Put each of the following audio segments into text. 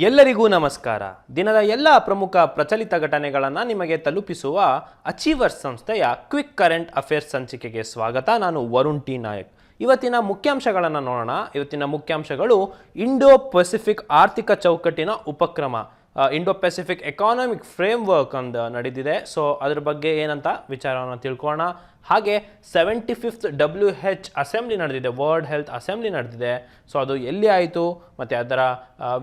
ಎಲ್ಲರಿಗೂ ನಮಸ್ಕಾರ. ದಿನದ ಎಲ್ಲ ಪ್ರಮುಖ ಪ್ರಚಲಿತ ಘಟನೆಗಳನ್ನು ನಿಮಗೆ ತಲುಪಿಸುವ ಅಚೀವರ್ಸ್ ಸಂಸ್ಥೆಯ ಕ್ವಿಕ್ ಕರೆಂಟ್ ಅಫೇರ್ಸ್ ಸಂಚಿಕೆಗೆ ಸ್ವಾಗತ. ನಾನು ವರುಣ್ ಟಿ ನಾಯಕ್. ಇವತ್ತಿನ ಮುಖ್ಯಾಂಶಗಳನ್ನು ನೋಡೋಣ. ಇವತ್ತಿನ ಮುಖ್ಯಾಂಶಗಳು: ಇಂಡೋ ಪೆಸಿಫಿಕ್ ಆರ್ಥಿಕ ಚೌಕಟ್ಟಿನ ಉಪಕ್ರಮ, ಇಂಡೋ ಪೆಸಿಫಿಕ್ ಎಕಾನಮಿಕ್ ಫ್ರೇಮ್ವರ್ಕ್ ಅಂತ ನಡೆದಿದೆ. ಸೊ ಅದ್ರ ಬಗ್ಗೆ ಏನಂತ ವಿಚಾರವನ್ನು ತಿಳ್ಕೊಳ್ಳೋಣ. ಹಾಗೆ 75th WH ಅಸೆಂಬ್ಲಿ ನಡೆದಿದೆ, ವರ್ಲ್ಡ್ ಹೆಲ್ತ್ ಅಸೆಂಬ್ಲಿ ನಡೆದಿದೆ. ಸೊ ಅದು ಎಲ್ಲಿ ಆಯಿತು ಮತ್ತು ಅದರ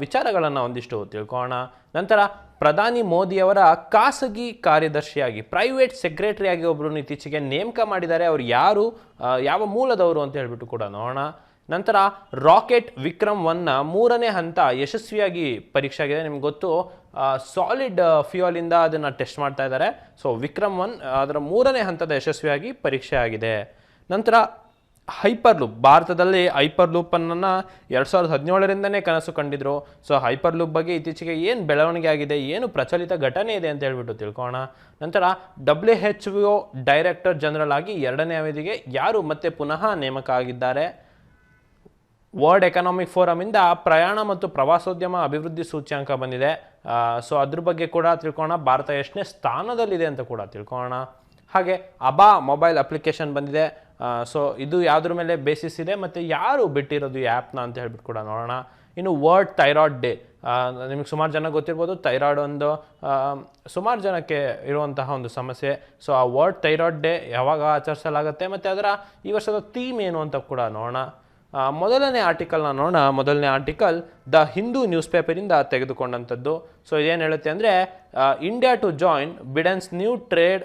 ವಿಚಾರಗಳನ್ನು ಒಂದಿಷ್ಟು ತಿಳ್ಕೊಳ್ಳೋಣ. ನಂತರ ಪ್ರಧಾನಿ ಮೋದಿಯವರ ಖಾಸಗಿ ಕಾರ್ಯದರ್ಶಿಯಾಗಿ, ಪ್ರೈವೇಟ್ ಸೆಕ್ರೆಟರಿಯಾಗಿ ಒಬ್ಬರು ಇತ್ತೀಚೆಗೆ ನೇಮಕ ಮಾಡಿದ್ದಾರೆ. ಅವರು ಯಾರು, ಯಾವ ಮೂಲದವರು ಅಂತ ಹೇಳ್ಬಿಟ್ಟು ಕೂಡ ನೋಡೋಣ. ನಂತರ ರಾಕೆಟ್ ವಿಕ್ರಮ್ 1ನ 3ನೇ ಹಂತ ಯಶಸ್ವಿಯಾಗಿ ಪರೀಕ್ಷೆ ಆಗಿದೆ. ನಿಮ್ಗೆ ಗೊತ್ತು, ಸಾಲಿಡ್ ಫ್ಯೂಯಲಿಂದ ಅದನ್ನು ಟೆಸ್ಟ್ ಮಾಡ್ತಾ ಇದ್ದಾರೆ. ಸೊ ವಿಕ್ರಮ್ 1 ಅದರ 3ನೇ ಹಂತದ ಯಶಸ್ವಿಯಾಗಿ ಪರೀಕ್ಷೆ ಆಗಿದೆ. ನಂತರ ಹೈಪರ್ಲೂಪ್, ಭಾರತದಲ್ಲಿ ಹೈಪರ್ಲೂಪನ್ನು 2017ರಿಂದನೇ ಕನಸು ಕಂಡಿದ್ರು. ಸೊ ಹೈಪರ್ಲೂಪ್ ಬಗ್ಗೆ ಇತ್ತೀಚೆಗೆ ಏನು ಬೆಳವಣಿಗೆ ಆಗಿದೆ, ಏನು ಪ್ರಚಲಿತ ಘಟನೆ ಇದೆ ಅಂತ ಹೇಳ್ಬಿಟ್ಟು ತಿಳ್ಕೊಳ್ಳೋಣ. ನಂತರ WHO ಡೈರೆಕ್ಟರ್ ಜನರಲ್ ಆಗಿ 2ನೇ ಅವಧಿಗೆ ಯಾರು ಮತ್ತೆ ಪುನಃ ನೇಮಕ ಆಗಿದ್ದಾರೆ. ವರ್ಲ್ಡ್ ಎಕನಾಮಿಕ್ ಫೋರಮಿಂದ ಪ್ರಯಾಣ ಮತ್ತು ಪ್ರವಾಸೋದ್ಯಮ ಅಭಿವೃದ್ಧಿ ಸೂಚ್ಯಾಂಕ ಬಂದಿದೆ. ಸೊ ಅದ್ರ ಬಗ್ಗೆ ಕೂಡ ತಿಳ್ಕೊಳ್ಳೋಣ. ಭಾರತ ಎಷ್ಟನೇ ಸ್ಥಾನದಲ್ಲಿದೆ ಅಂತ ಕೂಡ ತಿಳ್ಕೊಳ್ಳೋಣ. ಹಾಗೆ ABHA ಮೊಬೈಲ್ ಅಪ್ಲಿಕೇಶನ್ ಬಂದಿದೆ. ಸೊ ಇದು ಯಾವುದ್ರ ಮೇಲೆ ಬೇಸಿಸ್ ಇದೆ ಮತ್ತು ಯಾರು ಬಿಟ್ಟಿರೋದು ಈ ಆ್ಯಪ್ನ ಅಂತ ಹೇಳ್ಬಿಟ್ಟು ಕೂಡ ನೋಡೋಣ. ಇನ್ನು ವರ್ಲ್ಡ್ ಥೈರಾಯ್ಡ್ ಡೇ, ನಿಮಗೆ ಸುಮಾರು ಜನ ಗೊತ್ತಿರ್ಬೋದು. ಥೈರಾಯ್ಡ್ ಒಂದು ಸುಮಾರು ಜನಕ್ಕೆ ಇರುವಂತಹ ಒಂದು ಸಮಸ್ಯೆ. ಸೊ ಆ ವರ್ಲ್ಡ್ ಥೈರಾಯ್ಡ್ ಡೇ ಯಾವಾಗ ಆಚರಿಸಲಾಗುತ್ತೆ ಮತ್ತು ಅದರ ಈ ವರ್ಷದ ಥೀಮ್ ಏನು ಅಂತ ಕೂಡ ನೋಡೋಣ. ಮೊದಲನೇ ಆರ್ಟಿಕಲ್ನ ನೋಡೋಣ. ಮೊದಲನೇ ಆರ್ಟಿಕಲ್ ದ ಹಿಂದೂ ನ್ಯೂಸ್ ಪೇಪರಿಂದ ತೆಗೆದುಕೊಂಡಂಥದ್ದು. ಸೊ ಇದೇನು ಹೇಳುತ್ತೆ ಅಂದರೆ, India to join Biden's new trade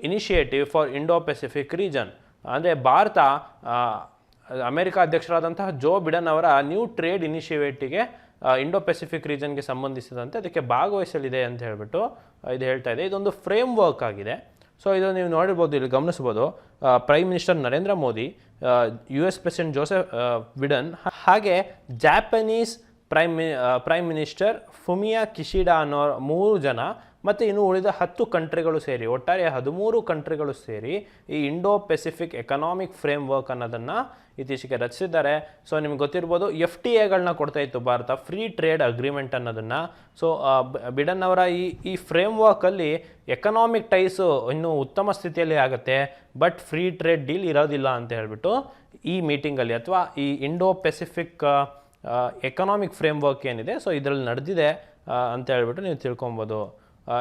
initiative for Indo Pacific region. ಅಂದರೆ ಭಾರತ ಅಮೆರಿಕ ಅಧ್ಯಕ್ಷರಾದಂತಹ ಜೋ ಬಿಡನ್ ಅವರ ನ್ಯೂ ಟ್ರೇಡ್ ಇನಿಷಿಯೇಟಿವ್ಗೆ ಇಂಡೋ ಪೆಸಿಫಿಕ್ ರೀಜನ್ಗೆ ಸಂಬಂಧಿಸಿದಂತೆ ಅದಕ್ಕೆ ಭಾಗವಹಿಸಲಿದೆ ಅಂತ ಹೇಳ್ಬಿಟ್ಟು ಇದು ಹೇಳ್ತಾ ಇದೆ. ಇದೊಂದು ಫ್ರೇಮ್ ವರ್ಕ್ ಆಗಿದೆ. ಸೊ ಇದು ನೀವು ನೋಡಿರ್ಬೋದು, ಇಲ್ಲಿ ಗಮನಿಸ್ಬೋದು. Prime minister Narendra Modi, US president Joseph Biden, ಹಾಗೆ ಜಾಪನೀಸ್ ಪ್ರೈಮ್ ಮಿನಿಸ್ಟರ್ ಫುಮಿಯಾ ಕಿಶಿಡಾ ಅನ್ನೋ 3 ಜನ ಮತ್ತು ಇನ್ನು ಉಳಿದ 10 ಕಂಟ್ರಿಗಳು ಸೇರಿ, ಒಟ್ಟಾರೆ 13 ಕಂಟ್ರಿಗಳು ಸೇರಿ ಈ Indo Pacific economic framework ಅನ್ನೋದನ್ನು ಇತ್ತೀಚೆಗೆ ರಚಿಸಿದ್ದಾರೆ. ಸೊ ನಿಮ್ಗೆ ಗೊತ್ತಿರ್ಬೋದು, FTAಗಳನ್ನ ಕೊಡ್ತಾ ಇತ್ತು ಭಾರತ, ಫ್ರೀ ಟ್ರೇಡ್ ಅಗ್ರಿಮೆಂಟ್ ಅನ್ನೋದನ್ನು. ಸೊ ಬಿಡನ್ ಅವರ ಈ ಫ್ರೇಮ್ ವರ್ಕಲ್ಲಿ ಎಕನಾಮಿಕ್ ಟೈಸು ಇನ್ನೂ ಉತ್ತಮ ಸ್ಥಿತಿಯಲ್ಲಿ ಆಗುತ್ತೆ, ಬಟ್ ಫ್ರೀ ಟ್ರೇಡ್ ಡೀಲ್ ಇರೋದಿಲ್ಲ ಅಂತ ಹೇಳ್ಬಿಟ್ಟು ಈ ಮೀಟಿಂಗಲ್ಲಿ, ಅಥವಾ ಈ Indo Pacific economic framework ಏನಿದೆ, ಸೊ ಇದರಲ್ಲಿ ನಡೆದಿದೆ ಅಂತ ಹೇಳ್ಬಿಟ್ಟು ನೀವು ತಿಳ್ಕೊಬೋದು.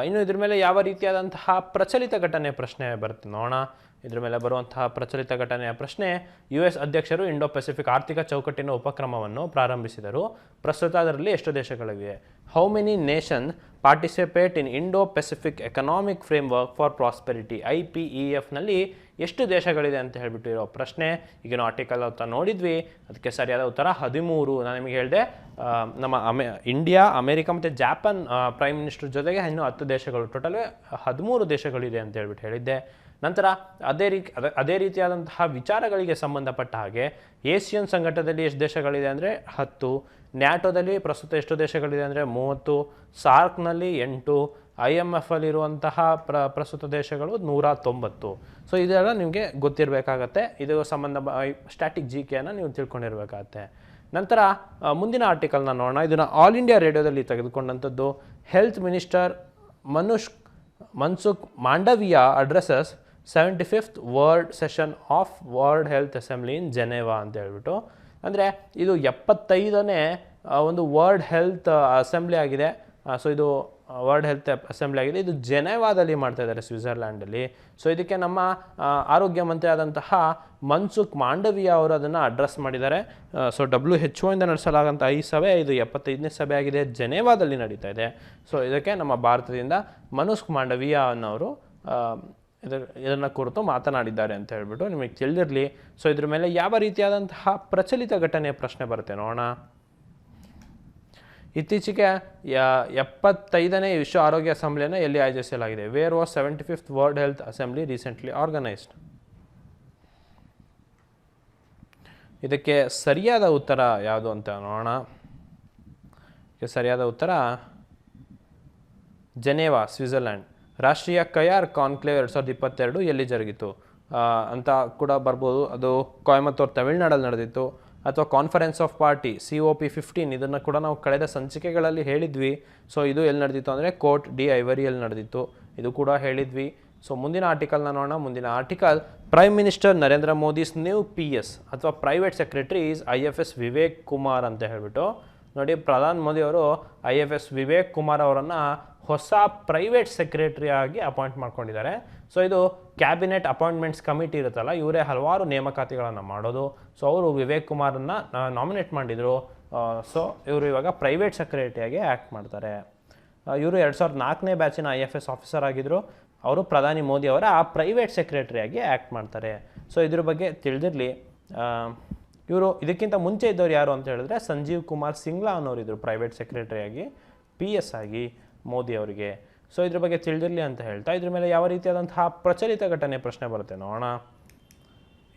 ಇನ್ನು ಇದ್ರ ಮೇಲೆ ಯಾವ ರೀತಿಯಾದಂತಹ ಪ್ರಚಲಿತ ಘಟನೆ ಪ್ರಶ್ನೆ ಬರುತ್ತೆ ನೋಡೋಣ. ಇದ್ರ ಮೇಲೆ ಬರುವಂತಹ ಪ್ರಚಲಿತ ಘಟನೆಯ ಪ್ರಶ್ನೆ: US ಅಧ್ಯಕ್ಷರು ಇಂಡೋ ಪೆಸಿಫಿಕ್ ಆರ್ಥಿಕ ಚೌಕಟ್ಟಿನ ಉಪಕ್ರಮವನ್ನು ಪ್ರಾರಂಭಿಸಿದರು. ಪ್ರಸ್ತುತ ಅದರಲ್ಲಿ ಎಷ್ಟು ದೇಶಗಳಿವೆ? How many nations participate in Indo Pacific economic framework for prosperity, IPEFನಲ್ಲಿ ಎಷ್ಟು ದೇಶಗಳಿದೆ ಅಂತ ಹೇಳ್ಬಿಟ್ಟು ಇರೋ ಪ್ರಶ್ನೆ. ಈಗಿನ ಆರ್ಟಿಕಲ್ ಅಂತ ನೋಡಿದ್ವಿ, ಅದಕ್ಕೆ ಸರಿಯಾದ ಉತ್ತರ 13. ನಾನು ನಿಮಗೆ ಹೇಳಿದೆ, ನಮ್ಮ ಇಂಡಿಯಾ, ಅಮೇರಿಕ ಮತ್ತು ಜಾಪಾನ್ ಪ್ರೈಮ್ ಮಿನಿಸ್ಟರ್ ಜೊತೆಗೆ ಇನ್ನೂ 10 ದೇಶಗಳು, ಟೋಟಲ್ 13 ದೇಶಗಳಿದೆ ಅಂತ ಹೇಳ್ಬಿಟ್ಟು ಹೇಳಿದ್ದೆ. ನಂತರ ಅದೇ ರೀತಿಯಾದಂತಹ ವಿಚಾರಗಳಿಗೆ ಸಂಬಂಧಪಟ್ಟ ಹಾಗೆ ಏಷ್ಯನ್ ಸಂಘಟನೆಯಲ್ಲಿ ಎಷ್ಟು ದೇಶಗಳಿದೆ ಅಂದರೆ 10, ನ್ಯಾಟೋದಲ್ಲಿ ಪ್ರಸ್ತುತ ಎಷ್ಟು ದೇಶಗಳಿದೆ ಅಂದರೆ 30, ಸಾರ್ಕ್ನಲ್ಲಿ 8, IMFಲ್ಲಿರುವಂತಹ ಪ್ರಸ್ತುತ ದೇಶಗಳು 190. ಸೊ ಇದೆಲ್ಲ ನಿಮಗೆ ಗೊತ್ತಿರಬೇಕಾಗತ್ತೆ. ಇದು ಸ್ಟ್ಯಾಟಿಕ್ GKಯನ್ನು ನೀವು ತಿಳ್ಕೊಂಡಿರಬೇಕಾಗತ್ತೆ. ನಂತರ ಮುಂದಿನ ಆರ್ಟಿಕಲ್ನ ನೋಡೋಣ. ಇದನ್ನು ಆಲ್ ಇಂಡಿಯಾ ರೇಡಿಯೋದಲ್ಲಿ ತೆಗೆದುಕೊಂಡಂಥದ್ದು. Health minister Mansukh Mandaviya addresses 75th world session of world health assembly in Geneva ಅಂತ ಹೇಳ್ಬಿಟ್ಟು. ಅಂದರೆ ಇದು 75ನೇ ಒಂದು ವರ್ಲ್ಡ್ ಹೆಲ್ತ್ ಅಸೆಂಬ್ಲಿ ಆಗಿದೆ. ಸೊ ಇದು ವರ್ಲ್ಡ್ ಹೆಲ್ತ್ ಅಸೆಂಬ್ಲಿ ಆಗಿದೆ. ಇದು ಜೆನೆವಾದಲ್ಲಿ ಮಾಡ್ತಾ ಇದ್ದಾರೆ, ಸ್ವಿಟ್ಜರ್ಲ್ಯಾಂಡಲ್ಲಿ. ಸೊ ಇದಕ್ಕೆ ನಮ್ಮ ಆರೋಗ್ಯ ಮಂತ್ರಿ ಆದಂತಹ ಮನ್ಸುಖ್ ಮಾಂಡವಿಯಾ ಅವರು ಅದನ್ನು ಅಡ್ರೆಸ್ ಮಾಡಿದ್ದಾರೆ. ಸೊ WHO ಇಂದ ನಡೆಸಲಾಗಂಥ ಈ ಸಭೆ, ಇದು 75ನೇ ಸಭೆ ಆಗಿದೆ, ಜೆನೆವಾದಲ್ಲಿ ನಡೀತಾ ಇದೆ. ಸೊ ಇದಕ್ಕೆ ನಮ್ಮ ಭಾರತದಿಂದ ಮನ್ಸುಖ್ ಮಾಂಡವಿಯಾ ಅನ್ನೋರು ಇದನ್ನು ಕುರಿತು ಮಾತನಾಡಿದ್ದಾರೆ ಅಂತ ಹೇಳ್ಬಿಟ್ಟು ನಿಮಗೆ ತಿಳಿದಿರಲಿ. ಸೊ ಇದ್ರ ಮೇಲೆ ಯಾವ ರೀತಿಯಾದಂತಹ ಪ್ರಚಲಿತ ಘಟನೆಯ ಪ್ರಶ್ನೆ ಬರುತ್ತೆ ನೋಡೋಣ. ಇತ್ತೀಚೆಗೆ 75ನೇ ವಿಶ್ವ ಆರೋಗ್ಯ ಅಸೆಂಬ್ಲಿಯನ್ನು ಎಲ್ಲಿ ಆಯೋಜಿಸಲಾಗಿದೆ? Where was 75th world health assembly recently organised? ಇದಕ್ಕೆ ಸರಿಯಾದ ಉತ್ತರ ಯಾವುದು ಅಂತ ನೋಡೋಣ. ಇದಕ್ಕೆ ಸರಿಯಾದ ಉತ್ತರ ಜೆನೆವಾ, ಸ್ವಿಟ್ಜರ್ಲ್ಯಾಂಡ್. ರಾಷ್ಟ್ರೀಯ ಕಯಾರ್ ಕಾನ್ಕ್ಲೇವ್ 2022 ಎಲ್ಲಿ ಜರುಗಿತು ಅಂತ ಕೂಡ ಬರ್ಬೋದು. ಅದು ಕೊಯಮತ್ತೂರು, ತಮಿಳುನಾಡಲ್ಲಿ ನಡೆದಿತ್ತು. ಅಥವಾ ಕಾನ್ಫರೆನ್ಸ್ ಆಫ್ ಪಾರ್ಟಿ COP15 ಇದನ್ನು ಕೂಡ ನಾವು ಕಳೆದ ಸಂಚಿಕೆಗಳಲ್ಲಿ ಹೇಳಿದ್ವಿ. ಸೊ ಇದು ಎಲ್ಲಿ ನಡೆದಿತ್ತು ಅಂದರೆ ಕೋರ್ಟ್ ಡಿ ಐವರಿಯಲ್ಲಿ ನಡೆದಿತ್ತು, ಇದು ಕೂಡ ಹೇಳಿದ್ವಿ. ಸೊ ಮುಂದಿನ ಆರ್ಟಿಕಲ್ನ ನೋಡೋಣ. ಮುಂದಿನ article prime minister Narendra Modi's new PS ಅಥವಾ private secretary is IFS Vivek Kumar ಅಂತ ಹೇಳ್ಬಿಟ್ಟು ನೋಡಿ, ಪ್ರಧಾನಿ ಮೋದಿ ಅವರು IFS ವಿವೇಕ್ ಕುಮಾರ್ ಅವರನ್ನು ಹೊಸ ಪ್ರೈವೇಟ್ ಸೆಕ್ರೆಟರಿ ಆಗಿ ಅಪಾಯಿಂಟ್ ಮಾಡ್ಕೊಂಡಿದ್ದಾರೆ. ಸೊ ಇದು ಕ್ಯಾಬಿನೆಟ್ ಅಪಾಯಿಂಟ್ಮೆಂಟ್ಸ್ ಕಮಿಟಿ ಇರುತ್ತಲ್ಲ, ಇವರೇ ಹಲವಾರು ನೇಮಕಾತಿಗಳನ್ನು ಮಾಡೋದು. ಸೊ ಅವರು ವಿವೇಕ್ ಕುಮಾರನ್ನು ನಾಮಿನೇಟ್ ಮಾಡಿದರು. ಸೊ ಇವರು ಇವಾಗ ಪ್ರೈವೇಟ್ ಸೆಕ್ರೆಟರಿಯಾಗಿ ಆ್ಯಕ್ಟ್ ಮಾಡ್ತಾರೆ. ಇವರು 2004ನೇ ಬ್ಯಾಚಿನ IFS ಆಫೀಸರ್ ಆಗಿದ್ದರು. ಅವರು ಪ್ರಧಾನಿ ಮೋದಿ ಅವರ ಪ್ರೈವೇಟ್ ಸೆಕ್ರೆಟರಿಯಾಗಿ ಆ್ಯಕ್ಟ್ ಮಾಡ್ತಾರೆ. ಸೊ ಇದ್ರ ಬಗ್ಗೆ ತಿಳಿದಿರಲಿ. ಇವರು ಇದಕ್ಕಿಂತ ಮುಂಚೆ ಇದ್ದವ್ರು ಯಾರು ಅಂತ ಹೇಳಿದ್ರೆ ಸಂಜೀವ್ ಕುಮಾರ್ ಸಿಂಗ್ಲಾ ಅನ್ನೋರಿದ್ರು ಪ್ರೈವೇಟ್ ಸೆಕ್ರೆಟರಿಯಾಗಿ PS ಆಗಿ ಮೋದಿ ಅವರಿಗೆ. ಸೊ ಇದ್ರ ಬಗ್ಗೆ ತಿಳಿದಿರಲಿ ಅಂತ ಹೇಳ್ತಾ, ಇದ್ರ ಮೇಲೆ ಯಾವ ರೀತಿಯಾದಂತಹ ಪ್ರಚಲಿತ ಘಟನೆ ಪ್ರಶ್ನೆ ಬರುತ್ತೆ ನೋಡೋಣ.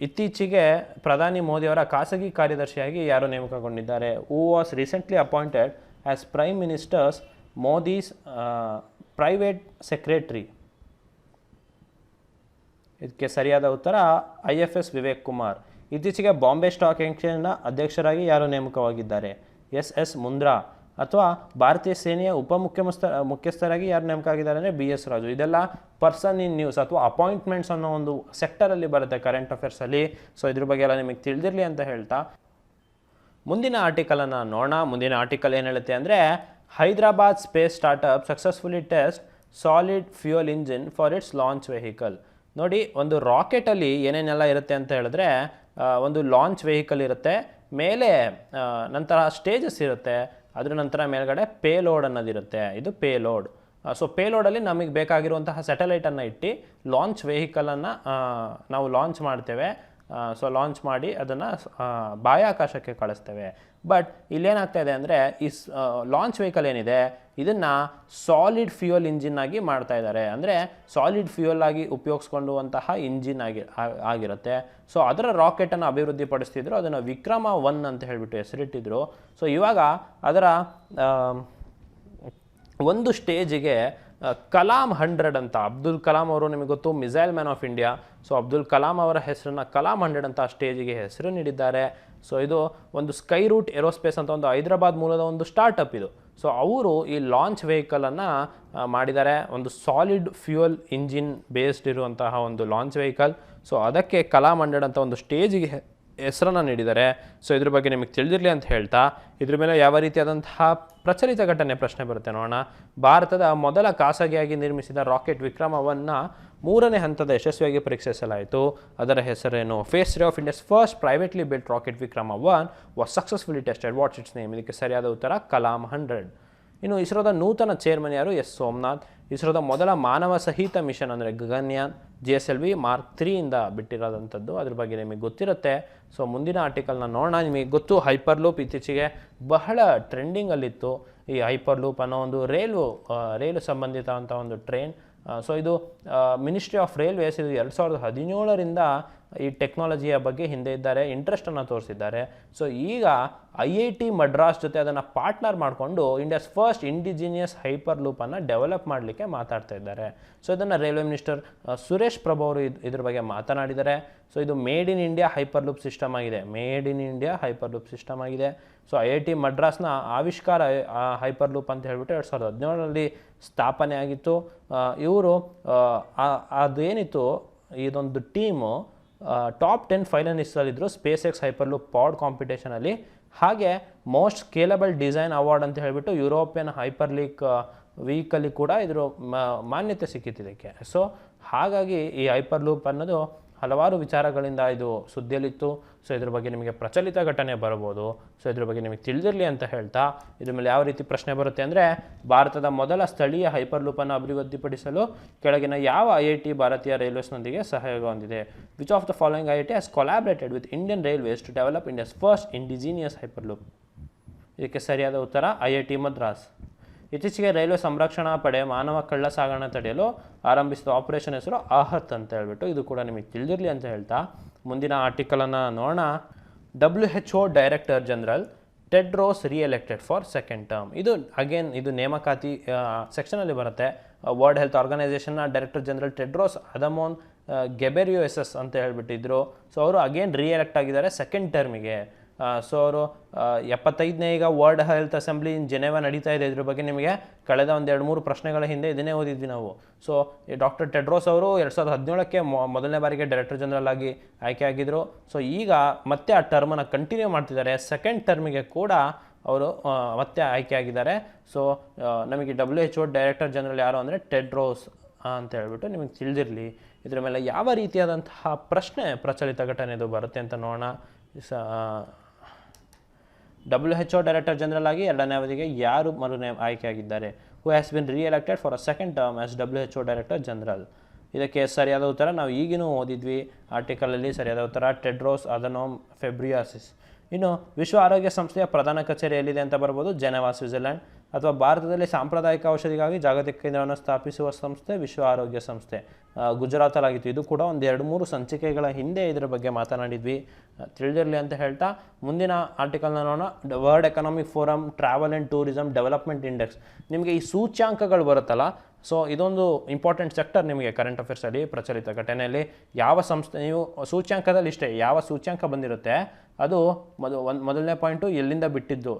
ಇತ್ತೀಚೆಗೆ ಪ್ರಧಾನಿ ಮೋದಿ ಅವರ ಖಾಸಗಿ ಕಾರ್ಯದರ್ಶಿಯಾಗಿ ಯಾರು ನೇಮಕಗೊಂಡಿದ್ದಾರೆ? Who was recently appointed as prime ministers Modi's private secretary? ಇದಕ್ಕೆ ಸರಿಯಾದ ಉತ್ತರ IFS ವಿವೇಕ್ ಕುಮಾರ್. ಇತ್ತೀಚೆಗೆ ಬಾಂಬೆ ಸ್ಟಾಕ್ ಎಕ್ಸ್ಚೇಂಜ್ನ ಅಧ್ಯಕ್ಷರಾಗಿ ಯಾರು ನೇಮಕವಾಗಿದ್ದಾರೆ? SS ಮುಂದ್ರಾ. ಅಥವಾ ಭಾರತೀಯ ಸೇನೆಯ ಮುಖ್ಯಸ್ಥರಾಗಿ ಯಾರು ನೇಮಕ ಆಗಿದ್ದಾರೆ ಅಂದರೆ BS ರಾಜು. ಇದೆಲ್ಲ ಪರ್ಸನ್ ಇನ್ ನ್ಯೂಸ್ ಅಥವಾ ಅಪಾಯಿಂಟ್ಮೆಂಟ್ಸ್ ಅನ್ನೋ ಒಂದು ಸೆಕ್ಟರಲ್ಲಿ ಬರುತ್ತೆ ಕರೆಂಟ್ ಅಫೇರ್ಸಲ್ಲಿ. ಸೊ ಇದ್ರ ಬಗ್ಗೆ ಎಲ್ಲ ನಿಮಗೆ ತಿಳಿದಿರಲಿ ಅಂತ ಹೇಳ್ತಾ ಮುಂದಿನ ಆರ್ಟಿಕಲನ್ನು ನೋಡೋಣ. ಮುಂದಿನ ಆರ್ಟಿಕಲ್ ಏನು ಹೇಳುತ್ತೆ ಅಂದರೆ Hyderabad space startup successfully test solid fuel engine for it's launch vehicle. ನೋಡಿ, ಒಂದು ರಾಕೆಟಲ್ಲಿ ಏನೇನೆಲ್ಲ ಇರುತ್ತೆ ಅಂತ ಹೇಳಿದ್ರೆ ಒಂದು ಲಾಂಚ್ ವೆಹಿಕಲ್ ಇರುತ್ತೆ, ಮೇಲೆ ನಂತರ ಸ್ಟೇಜಸ್ ಇರುತ್ತೆ, ಅದರ ನಂತರ ಮೇಲ್ಗಡೆ ಪೇಲೋಡ್ ಅನ್ನೋದಿರುತ್ತೆ. ಇದು ಪೇಲೋಡ್. ಸೊ ಪೇಲೋಡಲ್ಲಿ ನಮಗೆ ಬೇಕಾಗಿರುವಂತಹ ಸ್ಯಾಟಲೈಟನ್ನು ಇಟ್ಟು ಲಾಂಚ್ ವೆಹಿಕಲನ್ನು ನಾವು ಲಾಂಚ್ ಮಾಡ್ತೇವೆ. ಸೊ ಲಾಂಚ್ ಮಾಡಿ ಅದನ್ನು ಬಾಹ್ಯಾಕಾಶಕ್ಕೆ ಕಳಿಸ್ತೇವೆ. ಬಟ್ ಇಲ್ಲೇನಾಗ್ತಾ ಇದೆ ಅಂದರೆ ಈ ಲಾಂಚ್ ವೆಹಿಕಲ್ ಏನಿದೆ ಇದನ್ನು ಸಾಲಿಡ್ ಫ್ಯೂಯಲ್ ಇಂಜಿನ್ ಆಗಿ ಮಾಡ್ತಾ ಇದ್ದಾರೆ. ಅಂದರೆ ಸಾಲಿಡ್ ಫ್ಯೂಯಲ್ ಆಗಿ ಉಪಯೋಗಿಸ್ಕೊಳ್ಳುವಂತಹ ಇಂಜಿನ್ ಆಗಿರುತ್ತೆ. ಸೊ ಅದರ ರಾಕೆಟನ್ನು ಅಭಿವೃದ್ಧಿಪಡಿಸ್ತಿದ್ರು, ಅದನ್ನು ವಿಕ್ರಮ 1 ಅಂತ ಹೇಳಿಬಿಟ್ಟು ಹೆಸರಿಟ್ಟಿದ್ರು. ಸೊ ಇವಾಗ ಅದರ ಒಂದು ಸ್ಟೇಜಿಗೆ ಕಲಾಂ 100 ಅಂತ, ಅಬ್ದುಲ್ ಕಲಾಂ ಅವರು ನಿಮಗೆ ಗೊತ್ತು, missile man of India. So Abdul Kalam ಅವರ ಹೆಸರನ್ನು ಕಲಾಂ 100 ಅಂತ ಸ್ಟೇಜಿಗೆ ಹೆಸರು ನೀಡಿದ್ದಾರೆ. ಸೊ ಇದು ಒಂದು ಸ್ಕೈ ರೂಟ್ ಏರೋಸ್ಪೇಸ್ ಅಂತ ಒಂದು ಹೈದರಾಬಾದ್ ಮೂಲದ ಒಂದು ಸ್ಟಾರ್ಟಪ್ ಇದು. ಸೊ ಅವರು ಈ ಲಾಂಚ್ ವೆಹಿಕಲನ್ನು ಮಾಡಿದ್ದಾರೆ, ಒಂದು ಸಾಲಿಡ್ ಫ್ಯೂಯಲ್ ಇಂಜಿನ್ ಬೇಸ್ಡ್ ಇರುವಂತಹ ಒಂದು ಲಾಂಚ್ ವೆಹಿಕಲ್. ಸೊ ಅದಕ್ಕೆ ಕಲಾಂ 100 ಅಂತ ಒಂದು ಸ್ಟೇಜಿಗೆ ಹೆಸರನ್ನು ನೀಡಿದ್ದಾರೆ. ಸೊ ಇದ್ರ ಬಗ್ಗೆ ನಿಮಗೆ ತಿಳಿದಿರಲಿ ಅಂತ ಹೇಳ್ತಾ ಇದ್ರ ಮೇಲೆ ಯಾವ ರೀತಿಯಾದಂತಹ ಪ್ರಚಲಿತ ಘಟನೆ ಪ್ರಶ್ನೆ ಬರುತ್ತೆ ನೋಡೋಣ. ಭಾರತದ ಮೊದಲ ಖಾಸಗಿಯಾಗಿ ನಿರ್ಮಿಸಿದ ರಾಕೆಟ್ ವಿಕ್ರಮ 1ನ 3ನೇ ಹಂತದ ಯಶಸ್ವಿಯಾಗಿ ಪರೀಕ್ಷಿಸಲಾಯಿತು. ಅದರ ಹೆಸರೇನು? Phase 3 of India's first privately built rocket Vikram 1 was successfully tested. What's its name? ಇದಕ್ಕೆ ಸರಿಯಾದ ಉತ್ತರ ಕಲಾಂ 100. ಇನ್ನು ಇಸ್ರೋದ ನೂತನ ಚೇರ್ಮನ್ ಯಾರು? S ಸೋಮನಾಥ್. ಇಸ್ರೋದ ಮೊದಲ ಮಾನವ ಸಹಿತ ಮಿಷನ್ ಅಂದರೆ ಗಗನಯಾನ್ GSLV Mark 3 ಇಂದ ಬಿಟ್ಟಿರೋದಂಥದ್ದು, ಅದ್ರ ಬಗ್ಗೆ ನಿಮಗೆ ಗೊತ್ತಿರುತ್ತೆ. ಸೊ ಮುಂದಿನ ಆರ್ಟಿಕಲ್ನ ನೋಡೋಣ. ನಿಮಗೆ ಗೊತ್ತು ಹೈಪರ್ಲೂಪ್ ಇತ್ತೀಚೆಗೆ ಬಹಳ ಟ್ರೆಂಡಿಂಗಲ್ಲಿತ್ತು. ಈ ಹೈಪರ್ಲೂಪ್ ಅನ್ನೋ ಒಂದು ರೈಲು ಸಂಬಂಧಿತ ಅಂತ ಒಂದು ಟ್ರೈನ್. ಸೊ ಇದು ಮಿನಿಸ್ಟ್ರಿ ಆಫ್ ರೈಲ್ವೇಸ್ ಇದು 2017ರಿಂದ ಈ ಟೆಕ್ನಾಲಜಿಯ ಬಗ್ಗೆ ಹಿಂದೆ ಇದ್ದಾರೆ, ಇಂಟ್ರೆಸ್ಟನ್ನು ತೋರಿಸಿದ್ದಾರೆ. ಸೊ ಈಗ IIT ಮಡ್ರಾಸ್ ಜೊತೆ ಅದನ್ನು ಪಾರ್ಟ್ನರ್ ಮಾಡಿಕೊಂಡು ಇಂಡಿಯಾಸ್ ಫಸ್ಟ್ ಇಂಡಿಜಿನಿಯಸ್ ಹೈಪರ್ ಲೂಪನ್ನು ಡೆವಲಪ್ ಮಾಡಲಿಕ್ಕೆ ಮಾತಾಡ್ತಾ ಇದ್ದಾರೆ. ಸೊ ಇದನ್ನು ರೈಲ್ವೆ ಮಿನಿಸ್ಟರ್ ಸುರೇಶ್ ಪ್ರಭು ಅವರು ಇದ್ರ ಬಗ್ಗೆ ಮಾತನಾಡಿದ್ದಾರೆ. ಸೊ ಇದು made in India hyper loop system ಆಗಿದೆ, made in India hyper loop system ಆಗಿದೆ. ಸೊ IIT ಮಡ್ರಾಸ್ನ ಆವಿಷ್ಕಾರ ಹೈಪರ್ ಲೂಪ್ ಅಂತ ಹೇಳ್ಬಿಟ್ಟು 2017ರಲ್ಲಿ ಸ್ಥಾಪನೆ ಆಗಿತ್ತು. ಇವರು ಅದೇನಿತ್ತು ಇದೊಂದು ಟೀಮು ಟಾಪ್ 10 ಫೈನಲಿಸ್ಟಲ್ಲಿದ್ದರು ಸ್ಪೇಸ್ ಎಕ್ಸ್ ಹೈಪರ್ಲೂಪ್ ಪಾಡ್ ಕಾಂಪಿಟೇಷನಲ್ಲಿ. ಹಾಗೆ ಮೋಸ್ಟ್ ಸ್ಕೇಲಬಲ್ ಡಿಸೈನ್ ಅವಾರ್ಡ್ ಅಂತ ಹೇಳಿಬಿಟ್ಟು ಯುರೋಪಿಯನ್ ಹೈಪರ್ಲೀಕ್ ವೀಕಲ್ಲಿ ಕೂಡ ಇದ್ರ ಮಾನ್ಯತೆ ಸಿಕ್ಕಿತ್ತು ಇದಕ್ಕೆ. ಸೊ ಹಾಗಾಗಿ ಈ ಹೈಪರ್ಲೂಪ್ ಅನ್ನೋದು ಹಲವಾರು ವಿಚಾರಗಳಿಂದ ಇದು ಸುದ್ದಿಯಲ್ಲಿತ್ತು. ಸೊ ಇದ್ರ ಬಗ್ಗೆ ನಿಮಗೆ ಪ್ರಚಲಿತ ಘಟನೆ ಬರ್ಬೋದು. ಸೊ ಇದ್ರ ಬಗ್ಗೆ ನಿಮಗೆ ತಿಳಿದಿರಲಿ ಅಂತ ಹೇಳ್ತಾ ಇದ್ರ ಮೇಲೆ ಯಾವ ರೀತಿ ಪ್ರಶ್ನೆ ಬರುತ್ತೆ ಅಂದರೆ ಭಾರತದ ಮೊದಲ ಸ್ಥಳೀಯ ಹೈಪರ್ಲೂಪನ್ನು ಅಭಿವೃದ್ಧಿಪಡಿಸಲು ಕೆಳಗಿನ ಯಾವ IIT ಭಾರತೀಯ ರೈಲ್ವೇಸ್ನೊಂದಿಗೆ ಸಹಯೋಗ ಹೊಂದಿದೆ? Which of the following IIT has collaborated with Indian railways to develop India's first indigenous hyperloop? ಇದಕ್ಕೆ ಸರಿಯಾದ ಉತ್ತರ IIT ಮದ್ರಾಸ್. ಇತ್ತೀಚೆಗೆ ರೈಲ್ವೆ ಸಂರಕ್ಷಣಾ ಪಡೆ ಮಾನವ ಕಳ್ಳ ಸಾಗಣೆ ತಡೆಯಲು ಆರಂಭಿಸಿದ ಆಪರೇಷನ್ ಹೆಸರು ಆಹತ್ ಅಂತ ಹೇಳ್ಬಿಟ್ಟು, ಇದು ಕೂಡ ನಿಮಗೆ ತಿಳಿದಿರಲಿ ಅಂತ ಹೇಳ್ತಾ ಮುಂದಿನ ಆರ್ಟಿಕಲನ್ನು ನೋಡೋಣ. WHO director general Tedros reelected for second term. ಇದು ಅಗೇನ್ ಇದು ನೇಮಕಾತಿ ಸೆಕ್ಷನಲ್ಲಿ ಬರುತ್ತೆ. ವರ್ಲ್ಡ್ ಹೆಲ್ತ್ ಆರ್ಗನೈಸೇಷನ್ನ director general Tedros Adhanom Ghebreyesus ಅಂತ ಹೇಳ್ಬಿಟ್ಟಿದ್ರು. ಸೊ ಅವರು ಅಗೇನ್ ರಿಎಲೆಕ್ಟ್ ಆಗಿದ್ದಾರೆ ಸೆಕೆಂಡ್ ಟರ್ಮಿಗೆ. ಸೊ ಅವರು 75ನೇ ಈಗ world health assembly in Geneva ನಡೀತಾ ಇದೆ. ಇದ್ರ ಬಗ್ಗೆ ನಿಮಗೆ ಕಳೆದ ಒಂದು 2-3 ಪ್ರಶ್ನೆಗಳ ಹಿಂದೆ ಇದನ್ನೇ ಓದಿದ್ವಿ ನಾವು. ಸೊ ಡಾಕ್ಟರ್ ಟೆಡ್ರೋಸ್ ಅವರು 2017ಕ್ಕೆ ಮೊದಲನೇ ಬಾರಿಗೆ ಡೈರೆಕ್ಟರ್ ಜನರಲ್ ಆಗಿ ಆಯ್ಕೆ ಆಗಿದ್ದರು. ಸೊ ಈಗ ಮತ್ತೆ ಆ ಟರ್ಮನ್ನು ಕಂಟಿನ್ಯೂ ಮಾಡ್ತಿದ್ದಾರೆ. ಸೆಕೆಂಡ್ ಟರ್ಮಿಗೆ ಕೂಡ ಅವರು ಮತ್ತೆ ಆಯ್ಕೆ ಆಗಿದ್ದಾರೆ. ಸೊ ನಮಗೆ WHO ಡೈರೆಕ್ಟರ್ ಜನರಲ್ ಯಾರು ಅಂದರೆ ಟೆಡ್ರೋಸ್ ಅಂತ ಹೇಳ್ಬಿಟ್ಟು ನಿಮಗೆ ತಿಳಿದಿರಲಿ. ಇದರ ಮೇಲೆ ಯಾವ ರೀತಿಯಾದಂತಹ ಪ್ರಶ್ನೆ ಪ್ರಚಲಿತ ಘಟನೆದು ಬರುತ್ತೆ ಅಂತ ನೋಡೋಣ. WHO ಡೈರೆಕ್ಟರ್ ಜನರಲ್ ಆಗಿ 2ನೇ ಅವಧಿಗೆ ಯಾರು ಆಯ್ಕೆ ಆಗಿದ್ದಾರೆ? Who has been reelected for a second term as WHO director general. ಇದಕ್ಕೆ ಸರಿಯಾದ ಉತ್ತರ ನಾವು ಈಗಿನೂ ಓದಿದ್ವಿ ಆರ್ಟಿಕಲಲ್ಲಿ. ಸರಿಯಾದ ಉತ್ತರ ಟೆಡ್ರೋಸ್ ಅಧನೋಮ್ ಫೆಬ್ರಿಯಾಸಿಸ್. ಇನ್ನು ವಿಶ್ವ ಆರೋಗ್ಯ ಸಂಸ್ಥೆಯ ಪ್ರಧಾನ ಕಚೇರಿ ಎಲ್ಲಿದೆ ಅಂತ ಬರ್ಬೋದು? Geneva, Switzerland. ಅಥವಾ ಭಾರತದಲ್ಲಿ ಸಾಂಪ್ರದಾಯಿಕ ಔಷಧಿಗಾಗಿ ಜಾಗತಿಕ ಕೇಂದ್ರವನ್ನು ಸ್ಥಾಪಿಸುವ ಸಂಸ್ಥೆ ವಿಶ್ವ ಆರೋಗ್ಯ ಸಂಸ್ಥೆ, ಗುಜರಾತಲ್ಲಾಗಿತ್ತು. ಇದು ಕೂಡ ಒಂದು 2-3 ಸಂಚಿಕೆಗಳ ಹಿಂದೆ ಇದರ ಬಗ್ಗೆ ಮಾತನಾಡಿದ್ವಿ, ತಿಳಿದಿರಲಿ ಅಂತ ಹೇಳ್ತಾ ಮುಂದಿನ ಆರ್ಟಿಕಲ್ನ ನೋಡೋಣ. World economic forum travel and tourism development index. ನಿಮಗೆ ಈ ಸೂಚ್ಯಾಂಕಗಳು ಬರುತ್ತಲ್ಲ, ಸೊ ಇದೊಂದು ಇಂಪಾರ್ಟೆಂಟ್ ಸೆಕ್ಟರ್ ನಿಮಗೆ ಕರೆಂಟ್ ಅಫೇರ್ಸಲ್ಲಿ ಪ್ರಚಲಿತ ಘಟನೆಯಲ್ಲಿ. ಯಾವ ಸಂಸ್ಥೆ, ನೀವು ಸೂಚ್ಯಾಂಕದಲ್ಲಿ ಇಷ್ಟೇ ಯಾವ ಸೂಚ್ಯಾಂಕ ಬಂದಿರುತ್ತೆ ಅದು ಮೊದಲನೇ ಪಾಯಿಂಟು ಎಲ್ಲಿಂದ ಬಿಟ್ಟಿದ್ದು,